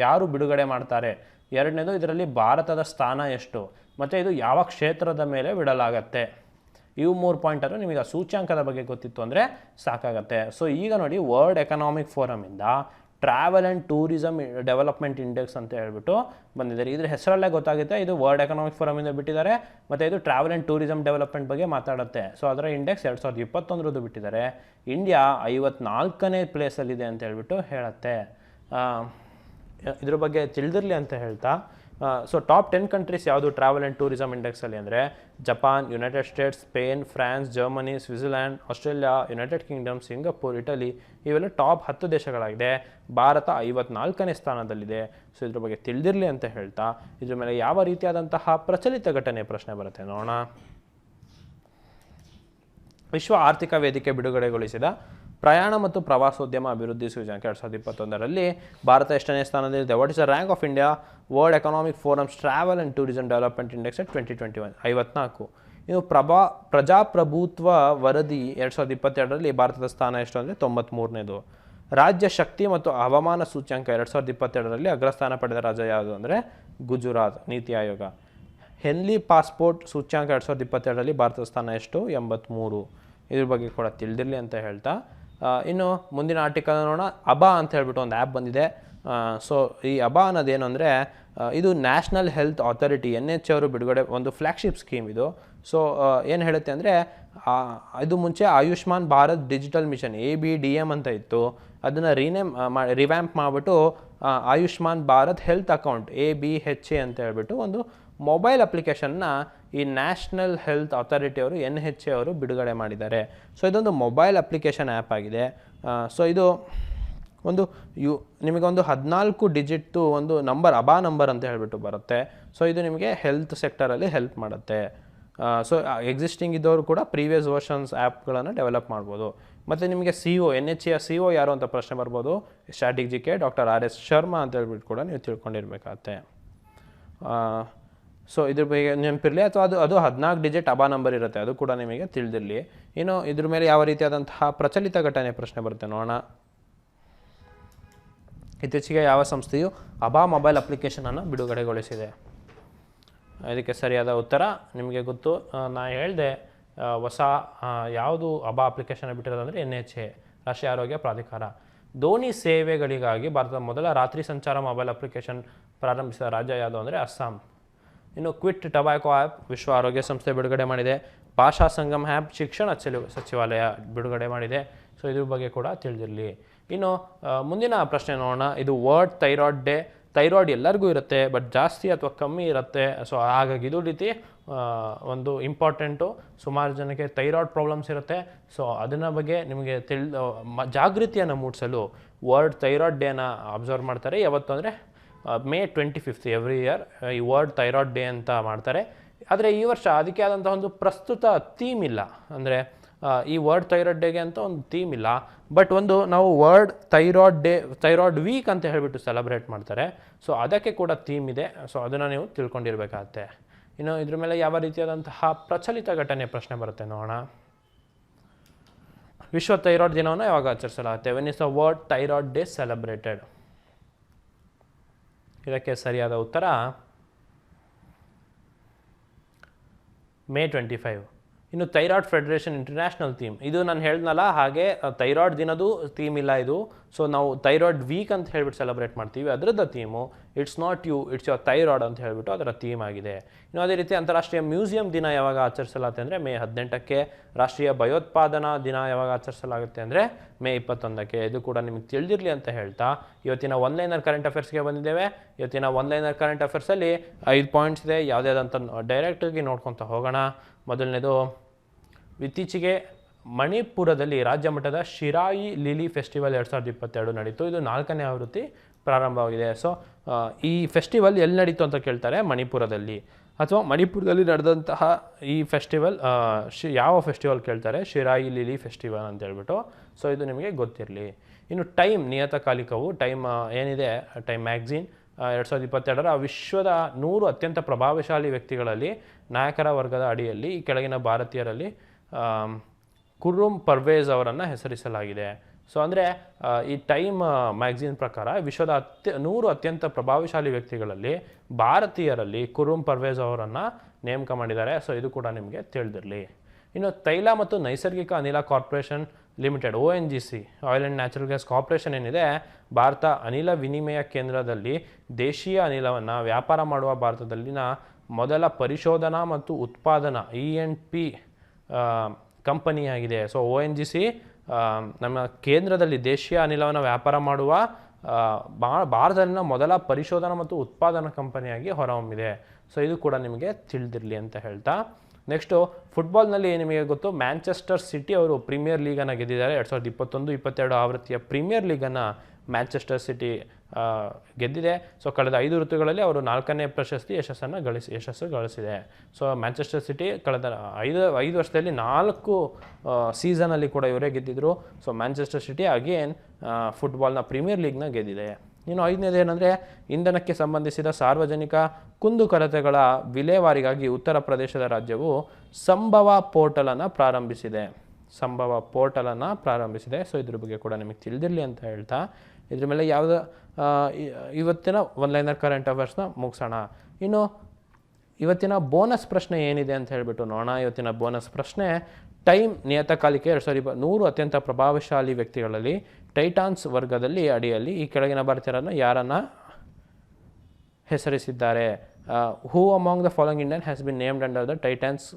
ಯಾರು ಬಿಡುಗಡೆ ಮಾಡ್ತಾರೆ. ಎರಡನೇದು ಇದರಲ್ಲಿ ಭಾರತದ ಸ್ಥಾನ ಎಷ್ಟು, ಮತ್ತು ಇದು ಯಾವ ಕ್ಷೇತ್ರದ ಮೇಲೆ ಬಿಡಲಾಗತ್ತೆ. ಇವು 3 ಪಾಯಿಂಟನ್ನು ನಿಮಗೆ ಆ ಸೂಚ್ಯಾಂಕದ ಬಗ್ಗೆ ಗೊತ್ತಿತ್ತು ಅಂದರೆ ಸಾಕಾಗತ್ತೆ. ಸೊ ಈಗ ನೋಡಿ, ವರ್ಲ್ಡ್ ಎಕನಾಮಿಕ್ ಫೋರಮಿಂದ travel and tourism development index ಅಂತ ಹೇಳ್ಬಿಟ್ಟು ಬಂದಿದ್ದಾರೆ. ಇದ್ರ ಹೆಸರಲ್ಲೇ ಗೊತ್ತಾಗುತ್ತೆ ಇದು ವರ್ಲ್ಡ್ ಎಕನಾಮಿಕ್ ಫೋರಮಿಂದ ಬಿಟ್ಟಿದ್ದಾರೆ, ಮತ್ತು ಇದು ಟ್ರಾವೆಲ್ ಆ್ಯಂಡ್ ಟೂರಿಸಮ್ ಡೆವಲಪ್ಮೆಂಟ್ ಬಗ್ಗೆ ಮಾತಾಡುತ್ತೆ. ಸೊ ಅದರ ಇಂಡೆಕ್ಸ್ 2021 ಬಿಟ್ಟಿದ್ದಾರೆ. ಇಂಡಿಯಾ 54ನೇ ಪ್ಲೇಸಲ್ಲಿದೆ ಅಂತ ಹೇಳ್ಬಿಟ್ಟು ಹೇಳುತ್ತೆ. ಇದ್ರ ಬಗ್ಗೆ ತಿಳಿದಿರಲಿ ಅಂತ ಹೇಳ್ತಾ, ಸೊ ಟಾಪ್ 10 ಕಂಟ್ರೀಸ್ ಯಾವುದು ಟ್ರಾವೆಲ್ ಆ್ಯಂಡ್ ಟೂರಿಸಮ್ ಇಂಡೆಕ್ಸಲ್ಲಿ ಅಂದರೆ Japan, United States, Spain, France, Germany, Switzerland, Australia, United Kingdom, Singapore, Italy, ಇವೆಲ್ಲ ಟಾಪ್ 10 ದೇಶಗಳಾಗಿದೆ. ಭಾರತ 54ನೇ ಸ್ಥಾನದಲ್ಲಿದೆ. ಸೊ ಇದ್ರ ಬಗ್ಗೆ ತಿಳಿದಿರಲಿ ಅಂತ ಹೇಳ್ತಾ, ಇದ್ರ ಮೇಲೆ ಯಾವ ರೀತಿಯಾದಂತಹ ಪ್ರಚಲಿತ ಘಟನೆ ಪ್ರಶ್ನೆ ಬರುತ್ತೆ ನೋಡೋಣ. ವಿಶ್ವ ಆರ್ಥಿಕ ವೇದಿಕೆ ಬಿಡುಗಡೆಗೊಳಿಸಿದ ಪ್ರಯಾಣ ಮತ್ತು ಪ್ರವಾಸೋದ್ಯಮ ಅಭಿವೃದ್ಧಿ ಸೂಚ್ಯಂಕ 2021ರಲ್ಲಿ ಭಾರತ ಎಷ್ಟನೇ ಸ್ಥಾನದಲ್ಲಿದೆ? What is the rank of India world economic forums travel and tourism development index 2021? 54. ಇನ್ನು ಪ್ರಜಾಪ್ರಭುತ್ವ ವರದಿ 2022ರಲ್ಲಿ ಭಾರತದ ಸ್ಥಾನ ಎಷ್ಟು ಅಂದರೆ 93ನೇದು. ರಾಜ್ಯ ಶಕ್ತಿ ಮತ್ತು ಹವಾಮಾನ ಸೂಚ್ಯಂಕ 2022ರಲ್ಲಿ ಅಗ್ರಸ್ಥಾನ ಪಡೆದ ರಾಜ್ಯ ಯಾವುದು ಅಂದರೆ ಗುಜರಾತ್, ನೀತಿ ಆಯೋಗ. ಹೆನ್ಲಿ ಪಾಸ್ಪೋರ್ಟ್ ಸೂಚ್ಯಂಕ 2022ರಲ್ಲಿ ಭಾರತದ ಸ್ಥಾನ ಎಷ್ಟು? 83. ಇದ್ರ ಬಗ್ಗೆ ಕೂಡ ತಿಳಿದಿರಲಿ ಅಂತ ಹೇಳ್ತಾ, ಇನ್ನು ಮುಂದಿನ ಆರ್ಟಿಕಲ್ ನೋಡೋಣ. ABHA ಅಂತ ಹೇಳ್ಬಿಟ್ಟು ಒಂದು ಆ್ಯಪ್ ಬಂದಿದೆ. ಸೊ ಈ ABHA ಅನ್ನೋದೇನು ಅಂದರೆ ಇದು ನ್ಯಾಷನಲ್ ಹೆಲ್ತ್ ಅಥಾರಿಟಿ NH ಅವರು ಬಿಡುಗಡೆ ಒಂದು ಫ್ಲ್ಯಾಗ್ಶಿಪ್ ಸ್ಕೀಮ್ ಇದು. ಸೊ ಏನು ಹೇಳುತ್ತೆ ಅಂದರೆ, ಇದು ಮುಂಚೆ Ayushman Bharat digital mission ABDM ಅಂತ ಇತ್ತು. ಅದನ್ನು ರಿವ್ಯಾಂಪ್ ಮಾಡಿಬಿಟ್ಟು Ayushman Bharat health account ABHA ಅಂತ ಹೇಳ್ಬಿಟ್ಟು ಒಂದು ಮೊಬೈಲ್ ಅಪ್ಲಿಕೇಶನ್ನ ಈ ನ್ಯಾಷನಲ್ ಹೆಲ್ತ್ ಅಥಾರಿಟಿ ಅವರು NHA ಅವರು ಬಿಡುಗಡೆ ಮಾಡಿದ್ದಾರೆ. ಸೊ ಇದೊಂದು ಮೊಬೈಲ್ ಅಪ್ಲಿಕೇಶನ್ ಆ್ಯಪ್ ಆಗಿದೆ. ಸೊ ಇದು ಒಂದು ನಿಮಗೊಂದು 14 ಡಿಜಿಟ್ದು ಒಂದು ನಂಬರ್, ABHA ನಂಬರ್ ಅಂತ ಹೇಳ್ಬಿಟ್ಟು ಬರುತ್ತೆ. ಸೊ ಇದು ನಿಮಗೆ ಹೆಲ್ತ್ ಸೆಕ್ಟರಲ್ಲಿ ಹೆಲ್ಪ್ ಮಾಡುತ್ತೆ. ಸೊ ಎಕ್ಸಿಸ್ಟಿಂಗ್ ಇದ್ದವರು ಕೂಡ ಪ್ರೀವಿಯಸ್ ವರ್ಷನ್ಸ್ ಆ್ಯಪ್ಗಳನ್ನು ಡೆವಲಪ್ ಮಾಡ್ಬೋದು. ಮತ್ತು ನಿಮಗೆ CO NHA CO ಯಾರು ಅಂತ ಪ್ರಶ್ನೆ ಬರ್ಬೋದು. ಸ್ಟ್ರಾಟಜಿಗೆ ಡಾಕ್ಟರ್ RS ಶರ್ಮಾ ಅಂತ ಹೇಳ್ಬಿಟ್ಟು ಕೂಡ ನೀವು ತಿಳ್ಕೊಂಡಿರ್ಬೇಕಾಗತ್ತೆ. ಸೊ ಇದ್ರ ಬಗ್ಗೆ ನೆನಪಿರಲಿ, ಅಥವಾ ಅದು 14 ಡಿಜಿಟ್ ABHA ನಂಬರ್ ಇರುತ್ತೆ, ಅದು ಕೂಡ ನಿಮಗೆ ತಿಳಿದಿರಲಿ. ಇನ್ನು ಇದ್ರ ಮೇಲೆ ಯಾವ ರೀತಿಯಾದಂತಹ ಪ್ರಚಲಿತ ಘಟನೆ ಪ್ರಶ್ನೆ ಬರುತ್ತೆ ನೋಡೋಣ. ಇತ್ತೀಚೆಗೆ ಯಾವ ಸಂಸ್ಥೆಯು ABHA ಮೊಬೈಲ್ ಅಪ್ಲಿಕೇಶನನ್ನು ಬಿಡುಗಡೆಗೊಳಿಸಿದೆ? ಇದಕ್ಕೆ ಸರಿಯಾದ ಉತ್ತರ ನಿಮಗೆ ಗೊತ್ತು, ನಾನು ಹೇಳಿದೆ ಹೊಸ ಯಾವುದು ABHA ಅಪ್ಲಿಕೇಶನ್ ಬಿಟ್ಟಿರೋದಂದರೆ NHA, ರಾಷ್ಟ್ರೀಯ ಆರೋಗ್ಯ ಪ್ರಾಧಿಕಾರ. ದೋಣಿ ಸೇವೆಗಳಿಗಾಗಿ ಭಾರತದ ಮೊದಲ ರಾತ್ರಿ ಸಂಚಾರ ಮೊಬೈಲ್ ಅಪ್ಲಿಕೇಶನ್ ಪ್ರಾರಂಭಿಸಿದ ರಾಜ್ಯ ಯಾವುದು ಅಂದರೆ ಅಸ್ಸಾಂ. ಇನ್ನು ಕ್ವಿಟ್ ಟೊಬ್ಯಾಕೋ ಆ್ಯಪ್ ವಿಶ್ವ ಆರೋಗ್ಯ ಸಂಸ್ಥೆ ಬಿಡುಗಡೆ ಮಾಡಿದೆ. ಭಾಷಾ ಸಂಗಮ್ ಆ್ಯಪ್ ಶಿಕ್ಷಣ ಸಚಿವಾಲಯ ಬಿಡುಗಡೆ ಮಾಡಿದೆ. ಸೊ ಇದ್ರ ಬಗ್ಗೆ ಕೂಡ ತಿಳಿದಿರಲಿ. ಇನ್ನು ಮುಂದಿನ ಪ್ರಶ್ನೆ ನೋಡೋಣ. ಇದು ವರ್ಲ್ಡ್ ಥೈರಾಯ್ಡ್ ಡೇ. ಥೈರಾಯ್ಡ್ ಎಲ್ಲರಿಗೂ ಇರುತ್ತೆ, ಬಟ್ ಜಾಸ್ತಿ ಅಥವಾ ಕಮ್ಮಿ ಇರುತ್ತೆ. ಸೊ ಹಾಗಾಗಿ ಇದು ರೀತಿ ಒಂದು ಇಂಪಾರ್ಟೆಂಟು. ಸುಮಾರು ಜನಕ್ಕೆ ಥೈರಾಯ್ಡ್ ಪ್ರಾಬ್ಲಮ್ಸ್ ಇರುತ್ತೆ. ಸೊ ಅದನ್ನ ಬಗ್ಗೆ ನಿಮಗೆ ಜಾಗೃತಿಯನ್ನು ಮೂಡಿಸಲು ವರ್ಲ್ಡ್ ಥೈರಾಯ್ಡ್ ಡೇನ ಅಬ್ಸರ್ವ್ ಮಾಡ್ತಾರೆ. ಯಾವತ್ತು ಅಂದರೆ May 25 ಎವ್ರಿ ಇಯರ್ ಈ ವರ್ಲ್ಡ್ ಥೈರಾಯ್ಡ್ ಡೇ ಅಂತ ಮಾಡ್ತಾರೆ. ಆದರೆ ಈ ವರ್ಷ ಅದಕ್ಕೆ ಆದಂಥ ಒಂದು ಪ್ರಸ್ತುತ ಥೀಮ್ ಇಲ್ಲ. ಅಂದರೆ ಈ ವರ್ಲ್ಡ್ ಥೈರಾಯ್ಡ್ ಡೇಗೆ ಅಂತ ಒಂದು ಥೀಮ್ ಇಲ್ಲ, ಬಟ್ ಒಂದು ನಾವು world thyroid day, thyroid week ಅಂತ ಹೇಳಿಬಿಟ್ಟು ಸೆಲೆಬ್ರೇಟ್ ಮಾಡ್ತಾರೆ. ಸೊ ಅದಕ್ಕೆ ಕೂಡ ಥೀಮ್ ಇದೆ. ಸೊ ಅದನ್ನು ನೀವು ತಿಳ್ಕೊಂಡಿರ್ಬೇಕಾಗತ್ತೆ. ಇನ್ನು ಇದ್ರ ಮೇಲೆ ಯಾವ ರೀತಿಯಾದಂತಹ ಪ್ರಚಲಿತ ಘಟನೆ ಪ್ರಶ್ನೆ ಬರುತ್ತೆ ನೋಡೋಣ. ವಿಶ್ವ ಥೈರಾಯ್ಡ್ ದಿನವನ್ನು ಯಾವಾಗ ಆಚರಿಸಲಾಗುತ್ತೆ? When is the world thyroid day celebrated? ಇದಕ್ಕೆ ಸರಿಯಾದ ಉತ್ತರ May 25. ಇನ್ನು ಥೈರಾಯ್ಡ್ ಫೆಡರೇಷನ್ ಇಂಟರ್ನ್ಯಾಷನಲ್ ಥೀಮ್, ಇದು ನಾನು ಹೇಳ್ದನಲ್ಲ, ಹಾಗೆ ಥೈರಾಯ್ಡ್ ದಿನದ್ದು ಥೀಮ್ ಇಲ್ಲ ಇದು. ಸೊ ನಾವು ಥೈರಾಯ್ಡ್ ವೀಕ್ ಅಂತ ಹೇಳ್ಬಿಟ್ಟು ಸೆಲೆಬ್ರೇಟ್ ಮಾಡ್ತೀವಿ, ಅದರದ್ದು theme it's not you it's your thyroid ಅಂತ ಹೇಳ್ಬಿಟ್ಟು ಅದರ ಥೀಮ್ ಆಗಿದೆ. ಇನ್ನು ಅದೇ ರೀತಿ ಅಂತಾರಾಷ್ಟ್ರೀಯ ಮ್ಯೂಸಿಯಂ ದಿನ ಯಾವಾಗ ಆಚರಿಸಲಾಗುತ್ತೆ ಅಂದರೆ May 18ಕ್ಕೆ. ರಾಷ್ಟ್ರೀಯ ಭಯೋತ್ಪಾದನಾ ದಿನ ಯಾವಾಗ ಆಚರಿಸಲಾಗುತ್ತೆ ಅಂದರೆ May 21ಕ್ಕೆ. ಇದು ಕೂಡ ನಿಮಗೆ ತಿಳಿದಿರಲಿ ಅಂತ ಹೇಳ್ತಾ ಇವತ್ತಿನ ಒನ್ಲೈನರ್ ಕರೆಂಟ್ ಅಫೇರ್ಸ್ಗೆ ಬಂದಿದ್ದೇವೆ. ಇವತ್ತಿನ ಒನ್ಲೈನರ್ ಕರೆಂಟ್ ಅಫೇರ್ಸಲ್ಲಿ 5 ಪಾಯಿಂಟ್ಸ್ ಇದೆ, ಯಾವುದ್ಯಾವುದಂತ ಡೈರೆಕ್ಟಾಗಿ ನೋಡ್ಕೊತ ಹೋಗೋಣ. ಮೊದಲನೇದು, ಇತ್ತೀಚೆಗೆ ಮಣಿಪುರದಲ್ಲಿ ರಾಜ್ಯ ಮಟ್ಟದ ಶಿರಾಯಿ ಲಿಲಿ ಫೆಸ್ಟಿವಲ್ 2022 ನಡೀತು. ಇದು 4ನೇ ಆವೃತ್ತಿ ಪ್ರಾರಂಭವಾಗಿದೆ. ಸೊ ಈ ಫೆಸ್ಟಿವಲ್ ಎಲ್ಲಿ ನಡೀತು ಅಂತ ಕೇಳ್ತಾರೆ, ಮಣಿಪುರದಲ್ಲಿ. ಅಥವಾ ಮಣಿಪುರದಲ್ಲಿ ನಡೆದಂತಹ ಈ ಫೆಸ್ಟಿವಲ್ ಯಾವ ಫೆಸ್ಟಿವಲ್ ಕೇಳ್ತಾರೆ, ಶಿರಾಯಿ ಲಿಲಿ ಫೆಸ್ಟಿವಲ್ ಅಂತ ಹೇಳ್ಬಿಟ್ಟು. ಸೊ ಇದು ನಿಮಗೆ ಗೊತ್ತಿರಲಿ. ಇನ್ನು ಟೈಮ್ ನಿಯತಕಾಲಿಕವು, ಟೈಮ್ ಏನಿದೆ, ಟೈಮ್ ಮ್ಯಾಗ್ಝಿನ್ 2022ರ ವಿಶ್ವದ 100 ಅತ್ಯಂತ ಪ್ರಭಾವಶಾಲಿ ವ್ಯಕ್ತಿಗಳಲ್ಲಿ ನಾಯಕರ ವರ್ಗದ ಅಡಿಯಲ್ಲಿ ಈ ಕೆಳಗಿನ ಭಾರತೀಯರಲ್ಲಿ ಖುರ್ರಮ್ ಪರ್ವೇಜ್ ಅವರನ್ನು ಹೆಸರಿಸಲಾಗಿದೆ. ಸೊ ಅಂದರೆ ಈ ಟೈಮ್ ಮ್ಯಾಗ್ಝಿನ್ ಪ್ರಕಾರ ವಿಶ್ವದ 100 ಅತ್ಯಂತ ಪ್ರಭಾವಶಾಲಿ ವ್ಯಕ್ತಿಗಳಲ್ಲಿ ಭಾರತೀಯರಲ್ಲಿ ಖುರ್ರಮ್ ಪರ್ವೇಜ್ ಅವರನ್ನು ನೇಮಕ ಮಾಡಿದ್ದಾರೆ. ಸೊ ಇದು ಕೂಡ ನಿಮಗೆ ತಿಳಿದಿರಲಿ. ಇನ್ನು ತೈಲ ಮತ್ತು ನೈಸರ್ಗಿಕ ಅನಿಲ corporation limited ONGC, oil and natural gas corporation ಏನಿದೆ, ಭಾರತ ಅನಿಲ ವಿನಿಮಯ ಕೇಂದ್ರದಲ್ಲಿ ದೇಶೀಯ ಅನಿಲವನ್ನು ವ್ಯಾಪಾರ ಮಾಡುವ ಭಾರತದಲ್ಲಿನ ಮೊದಲ ಪರಿಶೋಧನಾ ಮತ್ತು ಉತ್ಪಾದನಾ E&P ಕಂಪನಿಯಾಗಿದೆ. ಸೊ ONGC ನಮ್ಮ ಕೇಂದ್ರದಲ್ಲಿ ದೇಶೀಯ ಅನಿಲವನ್ನು ವ್ಯಾಪಾರ ಮಾಡುವ ಭಾರತದಲ್ಲಿನ ಮೊದಲ ಪರಿಶೋಧನಾ ಮತ್ತು ಉತ್ಪಾದನಾ ಕಂಪನಿಯಾಗಿ ಹೊರಹೊಮ್ಮಿದೆ. ಸೊ ಇದು ಕೂಡ ನಿಮಗೆ ತಿಳಿದಿರಲಿ ಅಂತ ಹೇಳ್ತಾ, ನೆಕ್ಸ್ಟು ಫುಟ್ಬಾಲ್ನಲ್ಲಿ ನಿಮಗೆ ಗೊತ್ತು, ಮ್ಯಾಂಚೆಸ್ಟರ್ ಸಿಟಿ ಅವರು ಪ್ರೀಮಿಯರ್ ಲೀಗನ್ನು ಗೆದ್ದಿದ್ದಾರೆ. 2021-22 ಆವೃತ್ತಿಯ ಪ್ರೀಮಿಯರ್ ಲೀಗನ್ನು ಮ್ಯಾಂಚೆಸ್ಟರ್ ಸಿಟಿ ಗೆದ್ದಿದೆ. ಸೊ ಕಳೆದ 5 ಋತುಗಳಲ್ಲಿ ಅವರು 4ನೇ ಪ್ರಶಸ್ತಿ ಯಶಸ್ಸು ಗಳಿಸಿದೆ. ಸೊ ಮ್ಯಾಂಚೆಸ್ಟರ್ ಸಿಟಿ ಕಳೆದ 5 ವರ್ಷದಲ್ಲಿ 4 ಸೀಸನಲ್ಲಿ ಕೂಡ ಇವರೇ ಗೆದ್ದಿದ್ರು. ಸೊ ಮ್ಯಾಂಚೆಸ್ಟರ್ ಸಿಟಿ ಅಗೇನ್ ಫುಟ್ಬಾಲ್ನ ಪ್ರೀಮಿಯರ್ ಲೀಗ್ನ ಗೆದ್ದಿದೆ. ಇನ್ನು 5ನೇದು ಏನಂದರೆ, ಇಂಧನಕ್ಕೆ ಸಂಬಂಧಿಸಿದ ಸಾರ್ವಜನಿಕ ಕುಂದುಕೊರತೆಗಳ ವಿಲೇವಾರಿಗಾಗಿ ಉತ್ತರ ಪ್ರದೇಶದ ರಾಜ್ಯವು ಸಂಭವ ಪೋರ್ಟಲನ್ನು ಪ್ರಾರಂಭಿಸಿದೆ. ಸೊ ಇದ್ರ ಬಗ್ಗೆ ಕೂಡ ನಿಮಗೆ ತಿಳಿದಿರಲಿ ಅಂತ ಹೇಳ್ತಾ, ಇದ್ರ ಮೇಲೆ ಯಾವುದು ಇವತ್ತಿನ ಒನ್ಲೈನರ್ ಕರೆಂಟ್ ಅಫೇರ್ಸ್ನ ಮುಗಿಸೋಣ. ಇನ್ನು ಇವತ್ತಿನ ಬೋನಸ್ ಪ್ರಶ್ನೆ ಏನಿದೆ ಅಂತ ಹೇಳ್ಬಿಟ್ಟು ನೋಡೋಣ. ಇವತ್ತಿನ ಬೋನಸ್ ಪ್ರಶ್ನೆ, ಟೈಮ್ ನಿಯತಕಾಲಿಕೆ 2022 ಅತ್ಯಂತ ಪ್ರಭಾವಶಾಲಿ ವ್ಯಕ್ತಿಗಳಲ್ಲಿ ಟೈಟಾನ್ಸ್ ವರ್ಗದಲ್ಲಿ ಅಡಿಯಲ್ಲಿ ಈ ಕೆಳಗಿನ ಭಾರತೀಯರನ್ನು ಯಾರನ್ನು ಹೆಸರಿಸಿದ್ದಾರೆ? Who among the following Indian has been named under the titans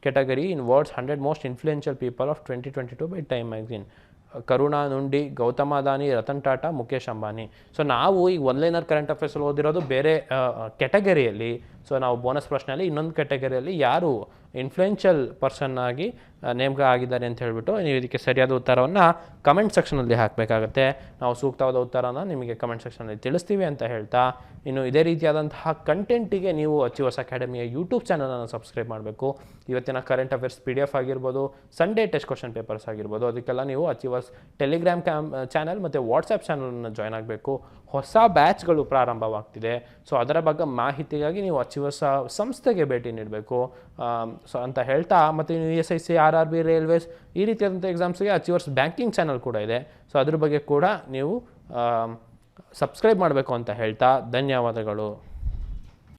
category in world's 100 most influential people of 2022 by Time Magazine. Karuna Nundy, Gautam Adani, Ratan Tata, Mukesh Ambani. So ನಾವು ಈಗ ಒನ್ಲೈನರ್ ಕರೆಂಟ್ ಅಫೇರ್ಸಲ್ಲಿ ಓದಿರೋದು ಬೇರೆ ಕೆಟಗರಿಯಲ್ಲಿ. ಸೊ ನಾವು ಬೋನಸ್ ಪ್ರಶ್ನೆಯಲ್ಲಿ ಇನ್ನೊಂದು ಕೆಟಗರಿಯಲ್ಲಿ ಯಾರು ಇನ್ಫ್ಲೂಯೆನ್ಷಿಯಲ್ ಪರ್ಸನ್ ಆಗಿ ನೇಮಕ ಆಗಿದ್ದಾರೆ ಅಂತ ಹೇಳ್ಬಿಟ್ಟು ನೀವು ಇದಕ್ಕೆ ಸರಿಯಾದ ಉತ್ತರವನ್ನು ಕಮೆಂಟ್ ಸೆಕ್ಷನಲ್ಲಿ ಹಾಕಬೇಕಾಗತ್ತೆ. ನಾವು ಸೂಕ್ತವಾದ ಉತ್ತರನ ನಿಮಗೆ ಕಮೆಂಟ್ ಸೆಕ್ಷನಲ್ಲಿ ತಿಳಿಸ್ತೀವಿ ಅಂತ ಹೇಳ್ತಾ, ಇನ್ನು ಇದೇ ರೀತಿಯಾದಂತಹ ಕಂಟೆಂಟಿಗೆ ನೀವು ಅಚೀವರ್ಸ್ ಅಕಾಡೆಮಿಯ ಯೂಟ್ಯೂಬ್ ಚಾನಲನ್ನು ಸಬ್ಸ್ಕ್ರೈಬ್ ಮಾಡಬೇಕು. ಇವತ್ತಿನ ಕರೆಂಟ್ ಅಫೇರ್ಸ್ PDF ಆಗಿರ್ಬೋದು, ಸಂಡೇ ಟೆಸ್ಟ್ ಕ್ವಶನ್ ಪೇಪರ್ಸ್ ಆಗಿರ್ಬೋದು, ಅದಕ್ಕೆಲ್ಲ ನೀವು ಅಚೀವರ್ಸ್ ಟೆಲಿಗ್ರಾಮ್ ಚಾನಲ್ ಮತ್ತು ವಾಟ್ಸಪ್ ಚಾನಲನ್ನು ಜಾಯ್ನ್ ಆಗಬೇಕು. ಹೊಸ ಬ್ಯಾಚ್ಗಳು ಪ್ರಾರಂಭವಾಗ್ತಿದೆ. ಸೊ ಅದರ ಬಗ್ಗೆ ಮಾಹಿತಿಗಾಗಿ ನೀವು ಅಚೀವರ್ಸ್ ಸಂಸ್ಥೆಗೆ ಭೇಟಿ ನೀಡಬೇಕು. ಸೊ ಅಂತ ಹೇಳ್ತಾ, ಮತ್ತು SIC, RRB, ರೈಲ್ವೇಸ್ ಈ ರೀತಿಯಾದಂಥ ಎಕ್ಸಾಮ್ಸ್ಗೆ ಅಚೀವರ್ಸ್ ಬ್ಯಾಂಕಿಂಗ್ ಚಾನಲ್ ಕೂಡ ಇದೆ. ಸೊ ಅದ್ರ ಬಗ್ಗೆ ಕೂಡ ನೀವು ಸಬ್ಸ್ಕ್ರೈಬ್ ಮಾಡಬೇಕು ಅಂತ ಹೇಳ್ತಾ, ಧನ್ಯವಾದಗಳು.